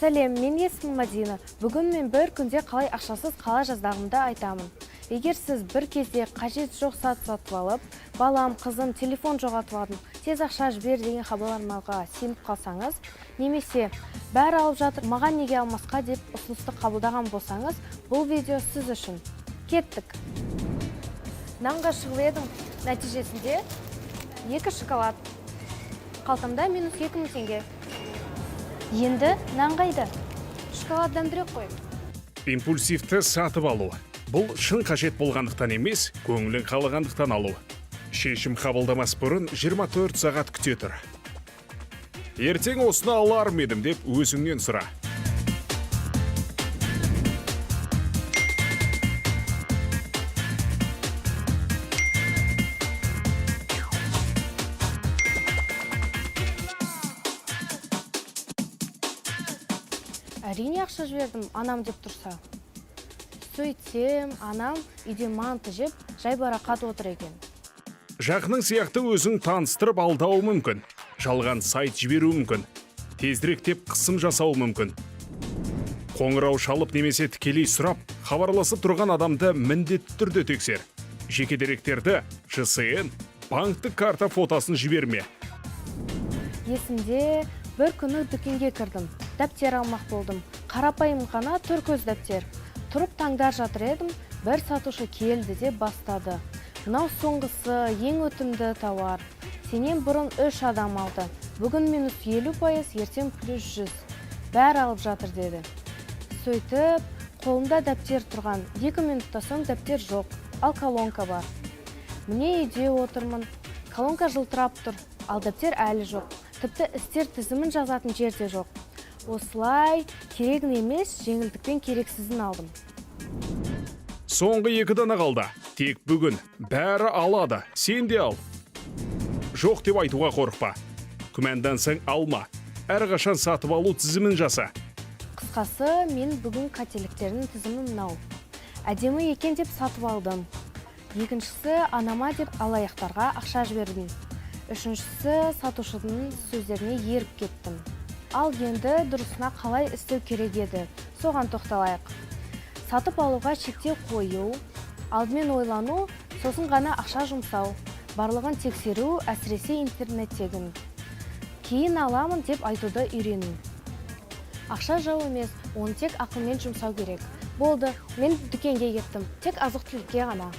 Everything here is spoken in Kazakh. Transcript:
Сәлем, мен есімім Мадина. Бүгін мен бір күнде қалай ақшасыз қала жаздағымды айтамын. Егер сіз бір кезде қажет жоқ зат сатып алып, балам, қызым, телефон жоғалтып алдым, тез ақша жібер деген хабарламаға сеніп қалсаңыз, немесе бәрі алып жатыр, маған неге алмасқа деп ұсынысты қабылдаған болсаңыз, бұл видео сіз үшін. Кеттік. Нанға шығып едім, нәтижесінде 2 шоколад. Қалтамда минус 2000 теңге. Енді нан қайда? Шоколад дәмдірек қой. Импульсивті сатып алу. Бұл шын қажет болғандықтан емес, көңілің қалағандықтан алу. Шешім қабылдамас бұрын 24 сағат күте тұр. Ертең осыны алар ма едім деп өзіңнен сұра. Әрине ақша жібердім, анам деп тұрса. Сөйтсем, анам үйде манты жеп, жайбарақат отыр екен. Жақының сияқты өзің таныстырып алдауы мүмкін. Жалған сайт жіберу мүмкін. Тезірек деп қысым жасау мүмкін. Қоңырау шалып немесе тікелей сұрап, хабарласып тұрған адамды міндетті түрде тексер. Жеке деректерді ЖСН, банктік карта фотосын жіберме. Есімде бір күні дүкенге кірдім. Дәптер алмақ болдым. Қарапайым ғана түркөз дәптер. Тұрып таңдар жатыр едім, бір сатушы келді де бастады. Мынау соңғысы ең өтімді тауар. Сенен бұрын 3 адам алды. Бүгін минус 50%, ертең плюс 100. Бәрі алып жатыр деді. Сөйтіп, қолымда дәптер тұрған. 2 минутта соң дәптер жоқ, ал колонка бар. Міне үйде отырмын. Колонка жылтырап тұр, ал дәптер әлі жоқ. Тіпті істер тізімін жазатын жерде жоқ. Осылай керегін емес, жеңілдікпен керексізін алдым. Соңғы 2 дана қалды. Тек бүгін бәрі алады, сен де ал. Жоқ деп айтуға қорықпа. Күмәндансаң алма. Әрқашан сатып алу тізімін жаса. Қысқасы, мен бүгін қателіктерінің тізімі мынау. Әдемі екен деп сатып алдым. Екіншісі, анама деп алаяқтарға ақша жібердім. Үшіншісі, сатушының сөздеріне еріп кеттім. Ал енді дұрысына қалай істеу керек еді, соған тоқталайық. Сатып алуға шектеу қою, алдымен ойлану, сосын ғана ақша жұмсау, барлығын тексеру, әсіресе интернеттегін. Кейін аламын деп айтуды үйрену. Ақша жау емес, оны тек ақылмен жұмсау керек. Болды, мен дүкенге кеттім, тек азық-түлікке ғана.